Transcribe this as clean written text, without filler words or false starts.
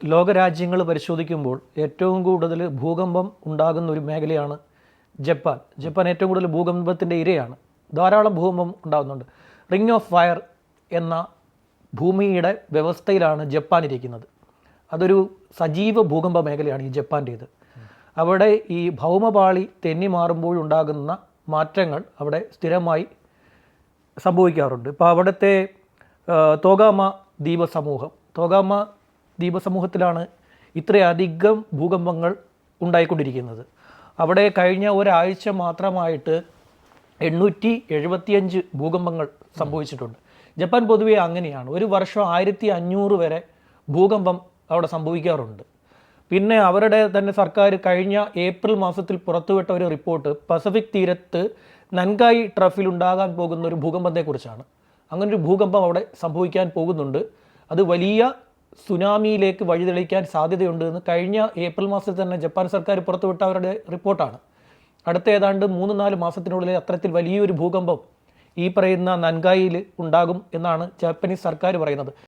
ലോകരാജ്യങ്ങൾ പരിശോധിക്കുമ്പോൾ ഏറ്റവും കൂടുതൽ ഭൂകമ്പം ഉണ്ടാകുന്ന ഒരു മേഖലയാണ് ജപ്പാൻ. ജപ്പാൻ ഏറ്റവും കൂടുതൽ ഭൂകമ്പത്തിൻ്റെ ഇരയാണ്. ധാരാളം ഭൂകമ്പം ഉണ്ടാകുന്നുണ്ട്. റിംഗ് ഓഫ് ഫയർ എന്ന ഭൂമിയുടെ വ്യവസ്ഥയിലാണ് ജപ്പാൻ ഇരിക്കുന്നത്. അതൊരു സജീവ ഭൂകമ്പ മേഖലയാണ് ഈ ജപ്പാൻ്റേത്. അവിടെ ഈ ഭൗമപാളി തെന്നി മാറുമ്പോഴുണ്ടാകുന്ന മാറ്റങ്ങൾ അവിടെ സ്ഥിരമായി സംഭവിക്കാറുണ്ട്. ഇപ്പോൾ അവിടുത്തെ തോഗാമ ദ്വീപസമൂഹത്തിലാണ് ഇത്രയധികം ഭൂകമ്പങ്ങൾ ഉണ്ടായിക്കൊണ്ടിരിക്കുന്നത്. അവിടെ കഴിഞ്ഞ ഒരാഴ്ച മാത്രമായിട്ട് 875 ഭൂകമ്പങ്ങൾ സംഭവിച്ചിട്ടുണ്ട്. ജപ്പാൻ പൊതുവെ അങ്ങനെയാണ്. ഒരു വർഷം 1500 വരെ ഭൂകമ്പം അവിടെ സംഭവിക്കാറുണ്ട്. പിന്നെ അവരുടെ തന്നെ സർക്കാർ കഴിഞ്ഞ ഏപ്രിൽ മാസത്തിൽ പുറത്തുവിട്ട ഒരു റിപ്പോർട്ട് പസഫിക് തീരത്ത് നൻകായി ട്രഫിൽ ഉണ്ടാകാൻ പോകുന്ന ഒരു ഭൂകമ്പത്തെക്കുറിച്ചാണ്. അങ്ങനൊരു ഭൂകമ്പം അവിടെ സംഭവിക്കാൻ പോകുന്നുണ്ട്. അത് വലിയ സുനാമിയിലേക്ക് വഴിതെളിക്കാൻ സാധ്യതയുണ്ട് എന്ന് കഴിഞ്ഞ ഏപ്രിൽ മാസത്തിൽ തന്നെ ജപ്പാൻ സർക്കാർ പുറത്തുവിട്ട അവരുടെ റിപ്പോർട്ടാണ്. അടുത്ത ഏതാണ്ട് 3-4 മാസത്തിനുള്ളിൽ അത്തരത്തിൽ വലിയൊരു ഭൂകമ്പം ഈ പറയുന്ന നൻകായിൽ ഉണ്ടാകും എന്നാണ് ജാപ്പനീസ് സർക്കാർ പറയുന്നത്.